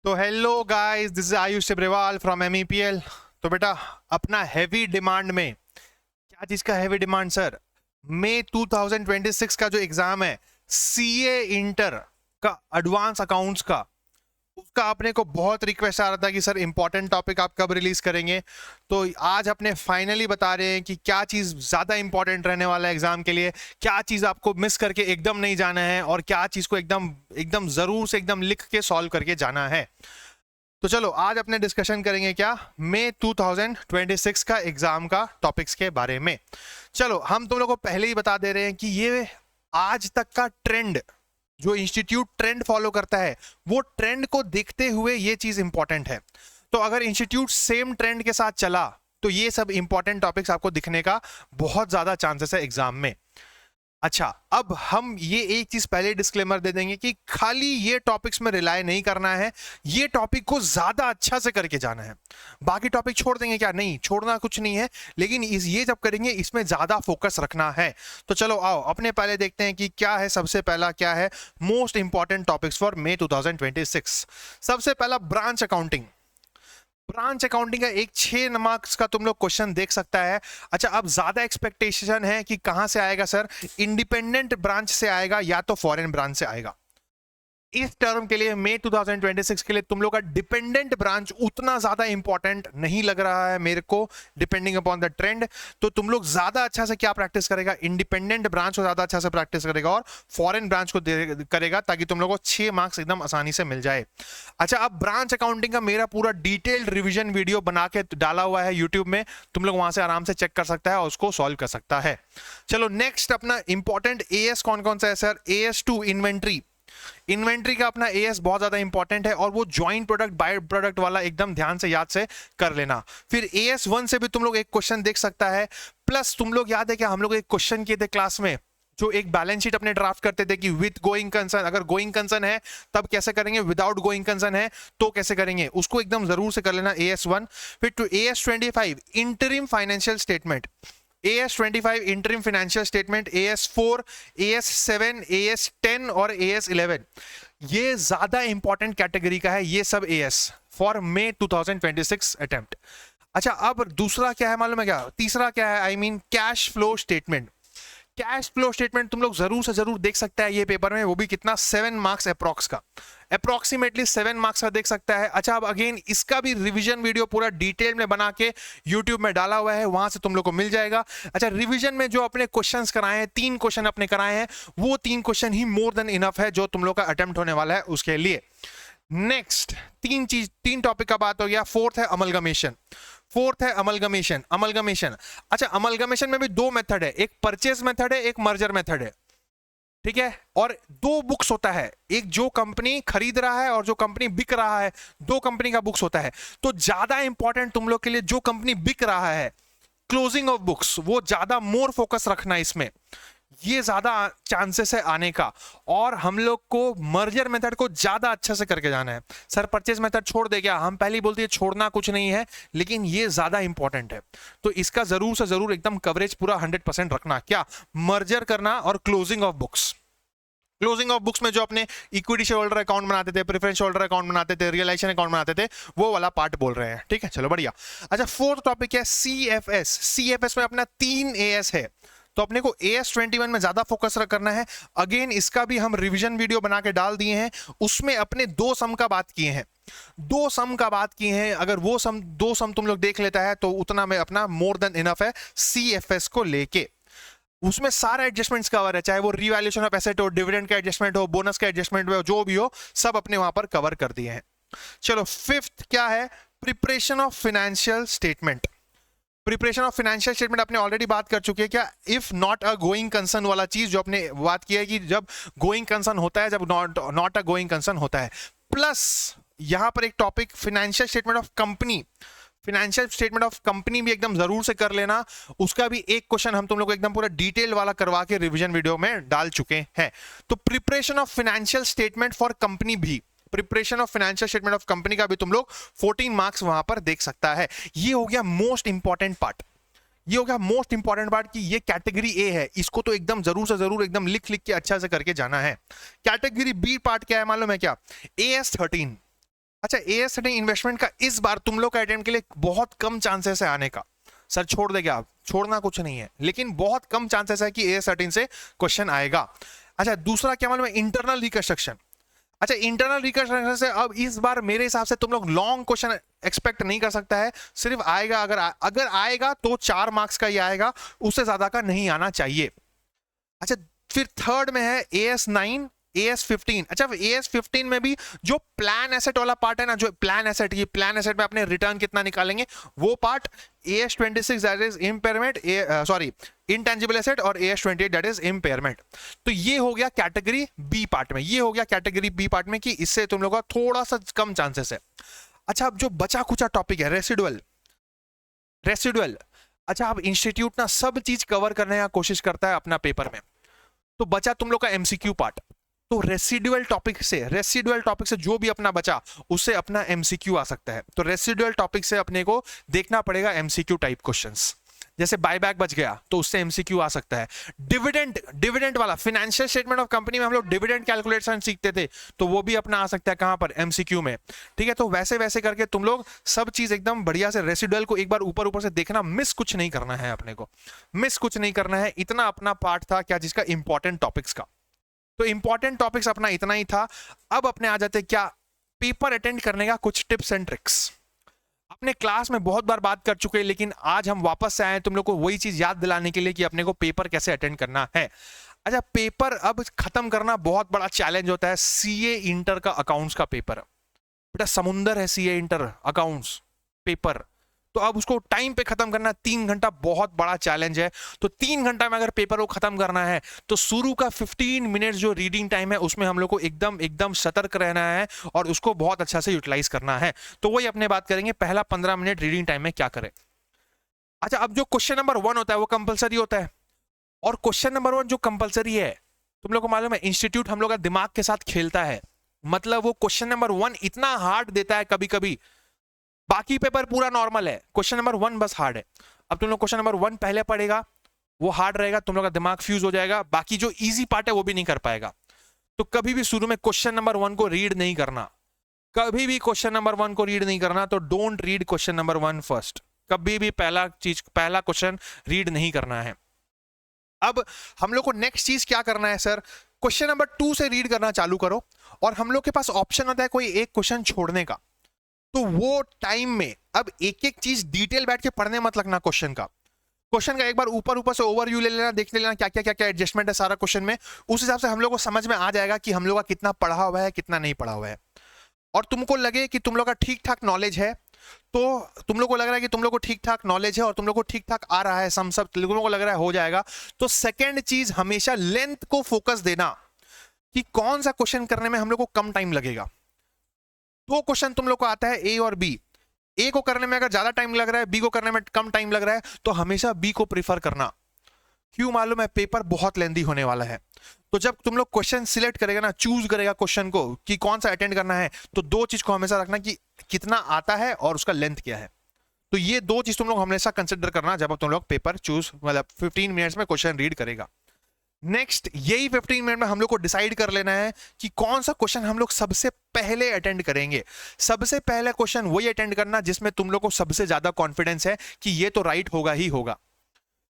तो hello guys, this is Ayush Sibrewal from MEPL. तो बेटा, अपना हैवी डिमांड में क्या चीज का हैवी डिमांड सर? मई 2026 का जो एग्जाम है, सीए इंटर का एडवांस अकाउंट्स का, उसका अपने को बहुत रिक्वेस्ट आ रहा था कि सर इंपॉर्टेंट टॉपिक आप कब रिलीज करेंगे। तो आज अपने फाइनली बता रहे हैं कि क्या चीज ज्यादा इंपॉर्टेंट रहने वाला है एग्जाम के लिए, क्या चीज आपको मिस करके एकदम नहीं जाना है और क्या चीज को एकदम एकदम जरूर से एकदम लिख के सॉल्व करके जाना है। तो चलो आज अपने डिस्कशन करेंगे क्या, मई 2026 का एग्जाम का टॉपिक्स के बारे में। चलो हम तुम लोग को पहले ही बता दे रहे हैं कि ये आज तक का ट्रेंड, जो इंस्टीट्यूट ट्रेंड फॉलो करता है, वो ट्रेंड को देखते हुए ये चीज इंपॉर्टेंट है। तो अगर इंस्टीट्यूट सेम ट्रेंड के साथ चला तो ये सब इंपॉर्टेंट टॉपिक्स आपको दिखने का बहुत ज्यादा चांसेस है एग्जाम में। अच्छा, अब हम ये एक चीज पहले डिस्क्लेमर दे देंगे कि खाली ये टॉपिक्स में रिलाय नहीं करना है, ये टॉपिक को ज्यादा अच्छा से करके जाना है। बाकी टॉपिक छोड़ देंगे क्या? नहीं, छोड़ना कुछ नहीं है, लेकिन ये जब करेंगे इसमें ज्यादा फोकस रखना है। तो चलो आओ अपने पहले देखते हैं कि क्या है, सबसे पहला क्या है most important topics for May 2026। सबसे पहला ब्रांच अकाउंटिंग। ब्रांच अकाउंटिंग का एक 6 मार्क्स का तुम लोग क्वेश्चन देख सकता है। अच्छा, अब ज्यादा एक्सपेक्टेशन है कि कहां से आएगा सर? इंडिपेंडेंट ब्रांच से आएगा या तो फॉरेन ब्रांच से आएगा। इस टर्म के लिए मई 2026 के लिए तुम लोग का डिपेंडेंट ब्रांच उतना ज्यादा इंपॉर्टेंट नहीं लग रहा है मेरे को, डिपेंडिंग अपॉन द ट्रेंड। तो तुम लोग ज्यादा अच्छा से क्या प्रैक्टिस करेगा? इंडिपेंडेंट ब्रांच को ज्यादा अच्छा से प्रैक्टिस करेगा और फॉरेन ब्रांच को करेगा, ताकि तुम लोग को 6 मार्क्स एकदम आसानी से मिल जाए। अच्छा, अब ब्रांच अकाउंटिंग का मेरा पूरा डिटेल्ड रिविजन वीडियो बना के डाला हुआ है यूट्यूब में, तुम लोग वहां से आराम से चेक कर सकता है और उसको सॉल्व कर सकता है। चलो नेक्स्ट अपना इंपॉर्टेंट एएस कौन कौन सा है सर? AS2 inventory. इन्वेंट्री का अपना एएस बहुत ज्यादा इंपॉर्टेंट है और वो ज्वाइंट प्रोडक्ट बाय प्रोडक्ट वाला एकदम ध्यान से याद से कर लेना। फिर AS1 से भी तुम लोग एक क्वेश्चन देख सकता है। प्लस तुम लोग याद है कि हम लोग एक क्वेश्चन किए थे क्लास में, जो एक बैलेंस शीट अपने ड्राफ्ट करते थे कि विद गोइंग कंसर्न, अगर गोइंग कंसर्न है तब कैसे करेंगे, विदाउट गोइंग कंसर्न है तो कैसे करेंगे, उसको एकदम जरूर से कर लेना AS1। फिर to AS25 interim financial statement, AS25 interim financial statement, AS4, AS7, AS10 और AS11, ये ज्यादा इंपॉर्टेंट कैटेगरी का है ये सब AS फॉर मई 2026 अटेम्प्ट। अच्छा, अब दूसरा क्या है मालूम है क्या? तीसरा क्या है? I mean cash flow statement. Cash flow statement तुम लोग जरूर से जरूर देख सकता है ये पेपर में, वो भी कितना 7 मार्क्स अप्रॉक्स का, अप्रोक्सीमेटली 7 मार्क्स का देख सकता है। अच्छा, अब अगेन इसका भी रिवीजन वीडियो पूरा डिटेल में बना के यूट्यूब में डाला हुआ है, वहां से तुम लोग को मिल जाएगा। अच्छा, रिवीजन में जो अपने क्वेश्चंस कराए हैं, 3 क्वेश्चन अपने कराए हैं, वो 3 क्वेश्चन ही मोर देन इनफ है जो तुम लोग का अटेम्प्ट होने वाला है उसके लिए। नेक्स्ट 3 टॉपिक का बात हो गया। फोर्थ है अमलगमेशन। फोर्थ है अमलगमेशन। अमलगमेशन, अच्छा अमलगमेशन में भी 2 मेथड है, एक परचेज मेथड है, एक मर्जर मेथड है, ठीक है। और 2 बुक्स होता है, एक जो कंपनी खरीद रहा है और जो कंपनी बिक रहा है, 2 कंपनी का बुक्स होता है। तो ज्यादा इंपॉर्टेंट तुम लोग के लिए जो कंपनी बिक रहा है, क्लोजिंग ऑफ बुक्स, वो ज्यादा मोर फोकस रखना इसमें, ये ज्यादा चांसेस है आने का। और हम लोग को मर्जर मेथड को ज्यादा अच्छे से करके जाना है। सर परचेज मेथड छोड़ दे क्या? हम पहले ही बोलते हैं छोड़ना कुछ नहीं है, लेकिन ये ज्यादा इंपॉर्टेंट है। तो इसका जरूर से जरूर एकदम कवरेज पूरा 100% रखना। क्या? मर्जर करना और closing of books. Closing of books में जो अपने इक्विटी शेयर होल्डर अकाउंट बनाते थे, प्रेफरेंस शेयर होल्डर अकाउंट बनाते थे, रियलाइजेशन अकाउंट बनाते थे, वो वाला पार्ट बोल रहे हैं, ठीक है। चलो बढ़िया। अच्छा, फोर्थ टॉपिक है CFS। CFS में अपना 3 AS है, तो अपने को AS21 में ज्यादा फोकस करना है। अगेन इसका भी हम रिवीजन वीडियो बना के डाल दिए हैं, उसमें अपने 2 सम का बात किए हैं, 2 सम का बात किए हैं। अगर वो 2 सम तुम लोग देख लेता है तो उतना में अपना मोर देन इनफ है CFS को लेके। उसमें सारे एडजस्टमेंट्स कवर है, चाहे वो रिवैल्यूएशन ऑफ एसेट हो, डिविडेंड का एडजस्टमेंट हो, बोनस का एडजस्टमेंट हो, जो भी हो, सब अपने वहां पर कवर कर दिए हैं। चलो फिफ्थ क्या है? Preparation of financial statement. Preparation of financial statement अपने ऑलरेडी बात कर चुके हैं। क्या? If not a going concern वाला चीज जो अपने बात की है कि जब गोइंग कंसर्न होता है, जब नॉट अ गोइंग कंसर्न होता है। प्लस यहां पर एक topic financial statement of company, financial statement of company भी एकदम जरूर से कर लेना। उसका भी एक क्वेश्चन हम तुम लोग को एकदम पूरा डिटेल वाला करवा के रिवीजन वीडियो में डाल चुके हैं। तो preparation of financial statement for company भी, preparation of financial statement of company का भी तुम लोग 14 मार्क्स वहां पर देख सकता है। ये हो गया मोस्ट इंपॉर्टेंट पार्ट, ये हो गया मोस्ट इंपॉर्टेंट पार्ट कि ये कैटेगरी ए है, इसको तो एकदम जरूर से जरूर एकदम लिख लिख के अच्छा से करके जाना है। कैटेगरी बी पार्ट क्या है मालूम है क्या? AS13। अच्छा, एएस सेटिंग इन्वेस्टमेंट का इस बार तुम लोग का अटेम्प्ट के लिए बहुत कम चांसेस है आने का। सर छोड़ देंगे आप, छोड़ना कुछ नहीं है, लेकिन बहुत कम चांसेस है कि एएस सेटिंग से क्वेश्चन आएगा। अच्छा, दूसरा क्या मालूम है, इंटरनल रिकंस्ट्रक्शन। अच्छा, इंटरनल रिकंस्ट्रक्शन से अब इस बार मेरे हिसाब से तुम लोग लॉन्ग क्वेश्चन एक्सपेक्ट नहीं कर सकता है। सिर्फ आएगा, अगर आएगा तो 4 मार्क्स का ही आएगा, उससे ज्यादा का नहीं आना चाहिए। अच्छा, फिर थर्ड में है AS9 AS15। अच्छा, AS15 में भी जो प्लान एसेट वाला पार्ट है ना, जो प्लान एसेट, ये प्लान एसेट में अपने रिटर्न कितना निकालेंगे वो part, AS26 that is impairment, sorry intangible asset, और AS28 दैट इज इम्पेयरमेंट। तो ये हो गया कैटेगरी बी पार्ट में, ये हो गया कैटेगरी बी पार्ट में कि इससे तुम लोग का थोड़ा सा कम चांसेस है। अच्छा, अब जो बचा कुचा टॉपिक है रेसिडुअल, रेसिडुअल। अच्छा, अब इंस्टीट्यूट ना सब चीज कवर करने का कोशिश करता है अपना पेपर में, तो बचा तुम लोग का एमसीक्यू पार्ट। तो रेसिडुअल टॉपिक से जो भी अपना बचा उससे अपना एमसीक्यू आ सकता है। तो रेसिडुअल टॉपिक से अपने को देखना पड़ेगा एमसीक्यू टाइप क्वेश्चंस। जैसे बायबैक बच गया तो उससे एमसीक्यू आ सकता है। डिविडेंड वाला फिनेंशियल स्टेटमेंट ऑफ कंपनी में हम लोग डिविडेंड कैलकुलेशन सीखते थे, तो वो भी अपना आ सकता है कहां पर, एमसीक्यू में। ठीक है, तो वैसे वैसे करके तुम लोग सब चीज एकदम बढ़िया से रेसिडुअल को एक बार ऊपर ऊपर से देखना, मिस कुछ नहीं करना है अपने को, मिस कुछ नहीं करना है। इतना अपना पार्ट था क्या जिसका इंपॉर्टेंट टॉपिक्स का। तो इंपॉर्टेंट टॉपिक्स अपना इतना ही था। अब अपने आ जाते क्या पेपर अटेंड करने का कुछ टिप्स एंड ट्रिक्स। अपने क्लास में बहुत बार बात कर चुके हैं, लेकिन आज हम वापस से आए तुम लोग को वही चीज याद दिलाने के लिए कि अपने को पेपर कैसे अटेंड करना है। अच्छा, पेपर अब खत्म करना बहुत बड़ा चैलेंज होता है। सीए इंटर का अकाउंट्स का पेपर, बेटा समुंदर है सीए इंटर अकाउंट्स पेपर, तो अब उसको टाइम पे खत्म करना 3 घंटा बहुत बड़ा चैलेंज है। तो 3 घंटा में अगर पेपर को खत्म करना है तो शुरू का 15 मिनट जो रीडिंग टाइम है उसमें हम लोग को एकदम एकदम सतर्क रहना है और उसको बहुत अच्छा से यूटिलाइज करना है। तो वही अपने बात करेंगे, पहला 15 मिनट रीडिंग टाइम में क्या करें। अच्छा, अब जो क्वेश्चन नंबर 1 होता है वो कंपलसरी होता है, और क्वेश्चन नंबर 1 जो कंपलसरी है, तुम लोग को मालूम है इंस्टीट्यूट हम लोग का दिमाग के साथ खेलता है। मतलब वो क्वेश्चन नंबर 1 इतना हार्ड देता है कभी कभी, बाकी पेपर पूरा नॉर्मल है, क्वेश्चन नंबर 1 बस हार्ड है। अब तुम लोग क्वेश्चन नंबर 1 पहले पढ़ेगा, वो हार्ड रहेगा, तुम लोग का दिमाग फ्यूज हो जाएगा, बाकी जो इजी पार्ट है वो भी नहीं कर पाएगा। तो कभी भी शुरू में क्वेश्चन नंबर 1 को रीड नहीं करना, कभी भी क्वेश्चन नंबर 1 को रीड नहीं करना। तो don't read question number 1 first, कभी भी पहला क्वेश्चन रीड नहीं करना है। अब हम लोग को नेक्स्ट चीज क्या करना है सर, क्वेश्चन नंबर 2 से रीड करना चालू करो, और हम लोग के पास ऑप्शन होता है कोई एक क्वेश्चन छोड़ने का। तो वो टाइम में अब एक एक चीज डिटेल बैठ के पढ़ने मत लगना, क्वेश्चन का एक बार ऊपर ऊपर से ओवरव्यू ले लेना, देख लेना क्या क्या क्या क्या एडजस्टमेंट है सारा क्वेश्चन में। उस हिसाब से हम लोग को समझ में आ जाएगा कि हम लोग का कितना पढ़ा हुआ है कितना नहीं पढ़ा हुआ है। और तुमको लगे कि तुम लोग का ठीक ठाक नॉलेज है, तो तुम लोग को लग रहा है कि तुम लोग को ठीक ठाक नॉलेज है और तुम लोग को ठीक ठाक आ रहा है, सब तुम लोग को लग रहा है हो जाएगा, तो सेकेंड चीज हमेशा लेंथ को फोकस देना कि कौन सा क्वेश्चन करने में हम लोग को कम टाइम लगेगा। 2 क्वेश्चन तुम लोग को आता है ए और बी, ए को करने में अगर ज्यादा टाइम लग रहा है, बी को करने में कम टाइम लग रहा है, तो हमेशा बी को प्रीफर करना। क्यों मालूम है, पेपर बहुत लेंदी होने वाला है। तो जब तुम लोग क्वेश्चन सिलेक्ट करेगा ना, चूज करेगा क्वेश्चन को कि कौन सा अटेंड करना है, तो 2 चीज को हमेशा रखना कि कितना आता है और उसका लेंथ क्या है। तो ये 2 चीज तुम लोग हमेशा कंसिडर करना जब तुम लोग पेपर चूज, मतलब 15 मिनट्स में क्वेश्चन रीड करेगा। नेक्स्ट यही 15 मिनट में हम लोग को डिसाइड कर लेना है कि कौन सा क्वेश्चन हम लोग सबसे पहले अटेंड करेंगे। सबसे पहले क्वेश्चन वही अटेंड करना जिसमें तुम लोग को सबसे ज्यादा कॉन्फिडेंस है कि ये तो राइट होगा ही होगा।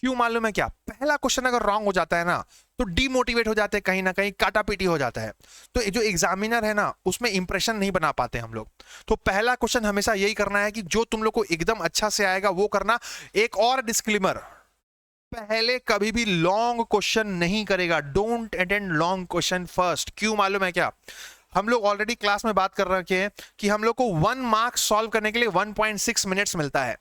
क्यों मालूम है क्या, पहला क्वेश्चन अगर रॉन्ग हो जाता है ना तो डीमोटिवेट हो जाते हैं, कहीं ना कहीं काटापीटी हो जाता है। तो जो एग्जामिनर है ना उसमें इंप्रेशन नहीं बना पाते हम लोग। तो पहला क्वेश्चन हमेशा यही करना है कि जो तुम लोग को एकदम अच्छा से आएगा वो करना। एक और डिस्क्लेमर, पहले कभी भी लॉन्ग क्वेश्चन नहीं करेगा, don't attend long question first. क्यों मालूम है क्या, हम लोग ऑलरेडी क्लास में बात कर रखे हैं कि हम लोग को 1 मार्क सॉल्व करने के लिए 1.6 मिनट्स मिलता है।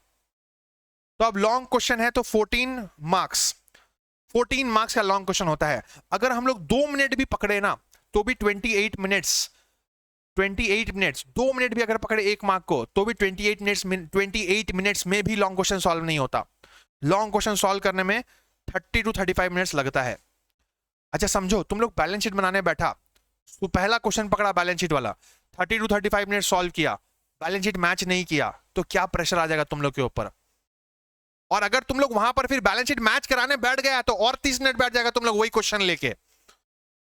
तो अब लॉन्ग क्वेश्चन है तो 14 मार्क्स का लॉन्ग क्वेश्चन होता है। अगर हम लोग 2 मिनट भी पकड़े ना तो भी 28 मिनट्स, 2 मिनट भी अगर पकड़े 1 मार्क को तो भी 28 मिनट्स में भी लॉन्ग क्वेश्चन सॉल्व नहीं होता। लॉन्ग क्वेश्चन सॉल्व करने में 30 to 35 मिनट्स लगता है। अच्छा समझो, तुम लोग बैलेंस शीट बनाने बैठा तो पहला क्वेश्चन पकड़ा बैलेंस शीट वाला, 30 to 35 मिनट सॉल्व किया, बैलेंस शीट मैच नहीं किया तो क्या प्रेशर आ जाएगा तुम लोग के ऊपर। और अगर तुम लोग वहां पर फिर बैलेंस शीट मैच कराने बैठ गया तो और 30 मिनट बैठ जाएगा तुम लोग वही क्वेश्चन लेके।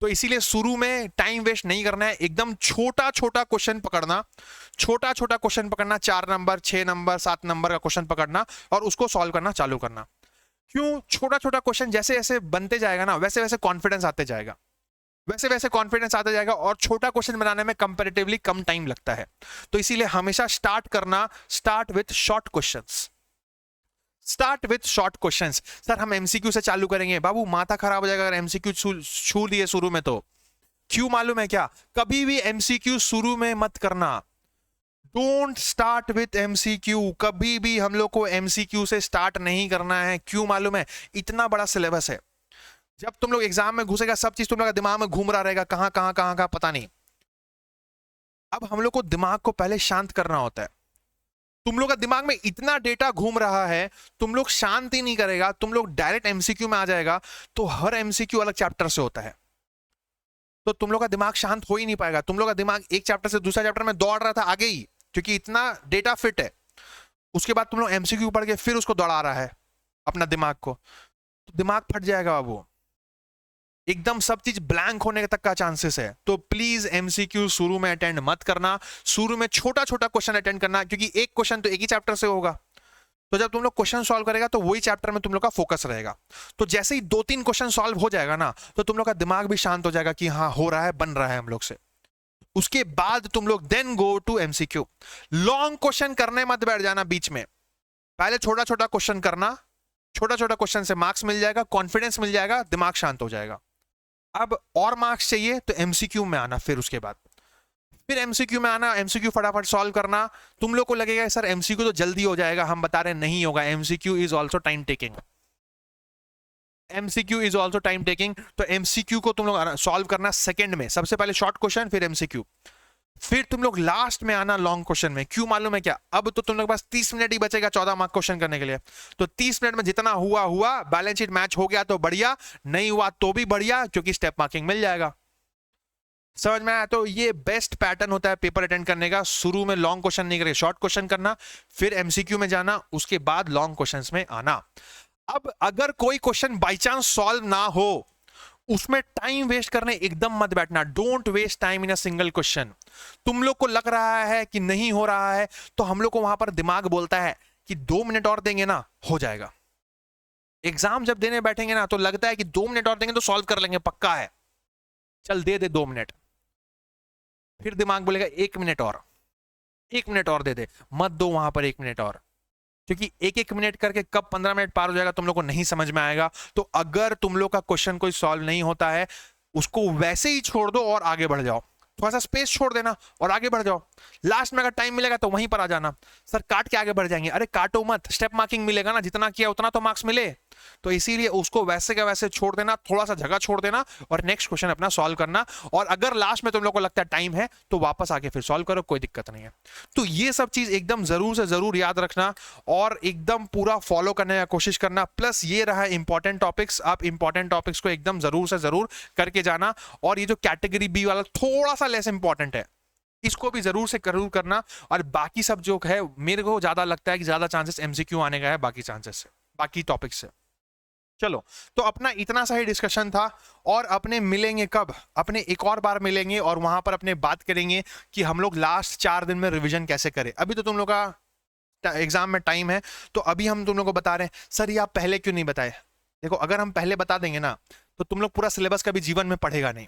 तो इसीलिए शुरू में टाइम वेस्ट नहीं करना है, एकदम छोटा छोटा क्वेश्चन पकड़ना, छोटा छोटा क्वेश्चन पकड़ना, 4 नंबर 6 नंबर 7 नंबर का क्वेश्चन पकड़ना और उसको सॉल्व करना चालू करना। क्यों? छोटा छोटा क्वेश्चन जैसे जैसे बनते जाएगा ना, वैसे वैसे कॉन्फिडेंस आते जाएगा, वैसे वैसे कॉन्फिडेंस आता जाएगा और छोटा क्वेश्चन बनाने में कंपैरेटिवली कम टाइम लगता है। तो इसीलिए हमेशा start with short questions, start with short questions. Sir हम एमसीक्यू से चालू करेंगे, बाबू माथा खराब हो जाएगा अगर एमसीक्यू छू दिए शुरू में तो। क्यों मालूम है क्या? कभी भी एमसीक्यू शुरू में मत करना, डोंट स्टार्ट विथ एमसीक्यू। कभी भी हम लोग को एमसीक्यू से स्टार्ट नहीं करना है। क्यों मालूम है? इतना बड़ा सिलेबस है, जब तुम लोग एग्जाम में घुसेगा सब चीज तुम लोग दिमाग में घूम रहा रहेगा, कहां कहां कहां कहां पता नहीं। अब हम लोग को दिमाग को पहले शांत करना होता है। तुम लोग का दिमाग में इतना डेटा घूम रहा है, तुम लोग शांत ही नहीं करेगा, तुम लोग डायरेक्ट एमसीक्यू में आ जाएगा, तो हर एमसीक्यू अलग चैप्टर से होता है, तो तुम लोग का दिमाग शांत हो ही नहीं पाएगा। तुम लोग का दिमाग एक चैप्टर से दूसरा चैप्टर में दौड़ रहा था आगे ही, क्योंकि इतना डेटा फिट है। उसके बाद तुम लोग एमसीक्यू पढ़ के फिर उसको दौड़ा रहा है अपना दिमाग को, तो दिमाग फट जाएगा बाबू, एकदम सब चीज ब्लैंक होने तक का चांसेस है। तो प्लीज एमसीक्यू शुरू में अटेंड मत करना, शुरू में छोटा छोटा क्वेश्चन अटेंड करना, क्योंकि एक क्वेश्चन तो एक ही चैप्टर से होगा, तो जब तुम लोग क्वेश्चन सॉल्व करेगा तो वही चैप्टर में तुम लोग का फोकस रहेगा। तो जैसे ही 2-3 क्वेश्चन सॉल्व हो जाएगा ना, तो तुम लोग का दिमाग भी शांत हो जाएगा कि हाँ हो रहा है, बन रहा है हम लोग से। उसके बाद तुम लोग then go to MCQ. Long question करने मत बैठ जाना बीच में, पहले छोटा छोटा क्वेश्चन करना, छोटा छोटा क्वेश्चन से मार्क्स मिल जाएगा, कॉन्फिडेंस मिल जाएगा, दिमाग शांत हो जाएगा। अब और मार्क्स चाहिए तो एमसीक्यू में आना, फिर एमसीक्यू में आना, एमसीक्यू फटाफट सॉल्व करना। तुम लोग को लगेगा सर एमसीक्यू तो जल्दी हो जाएगा, हम बता रहे नहीं होगा, MCQ is also time taking, MCQ is also time taking. तो एमसीक्यू को तुम लोग सॉल्व करना सेकंड में, सबसे पहले शॉर्ट क्वेश्चन फिर एमसीक्यू, फिर तुम लोग लास्ट में आना लॉन्ग क्वेश्चन में। क्यों मालूम है क्या? अब तो तुम लोग के पास 30 मिनट ही बचेगा 14 मार्क क्वेश्चन करने के लिए, तो 30 मिनट में जितना हुआ हुआ, बैलेंस शीट मैच हो गया तो बढ़िया, नहीं हुआ तो भी बढ़िया, क्योंकि स्टेप मार्किंग मिल जाएगा। समझ में आया? तो ये बेस्ट पैटर्न होता है पेपर अटेंड करने का, शुरू में लॉन्ग क्वेश्चन नहीं करके शॉर्ट क्वेश्चन करना, फिर एमसीक्यू में जाना, उसके बाद लॉन्ग क्वेश्चंस में आना। अब अगर कोई क्वेश्चन बाई चांस सॉल्व ना हो, उसमें टाइम वेस्ट करने एकदम मत बैठना, don't waste time in a single question. तुम लोग को लग रहा है कि नहीं हो रहा है, तो हम लोग को वहां पर दिमाग बोलता है कि 2 मिनट और देंगे ना हो जाएगा। एग्जाम जब देने बैठेंगे ना तो लगता है कि 2 मिनट और देंगे तो सॉल्व कर लेंगे, पक्का है, चल दे दे 2 मिनट, फिर दिमाग बोलेगा 1 मिनट और, 1 मिनट और दे दे, मत दो वहां पर 1 मिनट और, क्योंकि 1-1 मिनट करके कब 15 मिनट पार हो जाएगा तुम लोग को नहीं समझ में आएगा। तो अगर तुम लोग का क्वेश्चन कोई सॉल्व नहीं होता है, उसको वैसे ही छोड़ दो और आगे बढ़ जाओ, थोड़ा सा स्पेस छोड़ देना और आगे बढ़ जाओ। लास्ट में अगर टाइम मिलेगा तो वहीं पर आ जाना। सर काट के आगे बढ़ जाएंगे, अरे काटो मत, स्टेप मार्किंग मिलेगा ना, जितना किया उतना तो मार्क्स मिले, तो इसीलिए उसको वैसे का वैसे छोड़ देना, थोड़ा सा जगह छोड़ देना और नेक्स्ट क्वेश्चन अपना सॉल्व करना। और अगर लास्ट में तुम लोग को लगता है टाइम है तो वापस आके फिर सॉल्व करो, कोई दिक्कत नहीं है। तो ये सब चीज एकदम जरूर से जरूर याद रखना और एकदम पूरा फॉलो करने का कोशिश करना। प्लस ये रहा इंपॉर्टेंट टॉपिक्स, आप इंपॉर्टेंट टॉपिक्स को एकदम जरूर से जरूर करके जाना। और ये जो कैटेगरी बी वाला थोड़ा सा लेस इंपॉर्टेंट है, इसको भी जरूर से जरूर करना। और बाकी सब जो है मेरे को ज्यादा लगता है कि ज्यादा चांसेस एमसीक्यू आने का है बाकी चांसेस से, बाकी टॉपिक से। चलो, तो अपना इतना सा ही डिस्कशन था और अपने मिलेंगे कब? अपने एक और बार मिलेंगे और वहां पर अपने बात करेंगे कि हम लोग लास्ट 4 दिन में रिवीजन कैसे करें। अभी तो तुम लोग का एग्जाम में टाइम है, तो अभी हम तुम लोग को बता रहे हैं। सर ये आप पहले क्यों नहीं बताए? देखो, अगर हम पहले बता देंगे ना तो तुम लोग पूरा सिलेबस कभी जीवन में पढ़ेगा नहीं।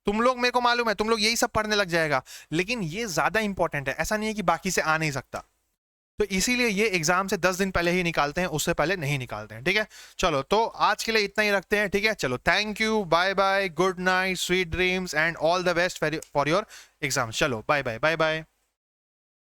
तुम लोग, मेरे को मालूम है, तुम लोग यही सब पढ़ने लग जाएगा, लेकिन ये ज्यादा इंपॉर्टेंट है, ऐसा नहीं है कि बाकी से आ नहीं सकता। तो इसीलिए ये एग्जाम से 10 दिन पहले ही निकालते हैं, उससे पहले नहीं निकालते हैं, ठीक है। चलो, तो आज के लिए इतना ही रखते हैं, ठीक है। चलो, thank you, bye bye, good night, sweet dreams and all the best for your exam. चलो, बाय बाय बाय बाय।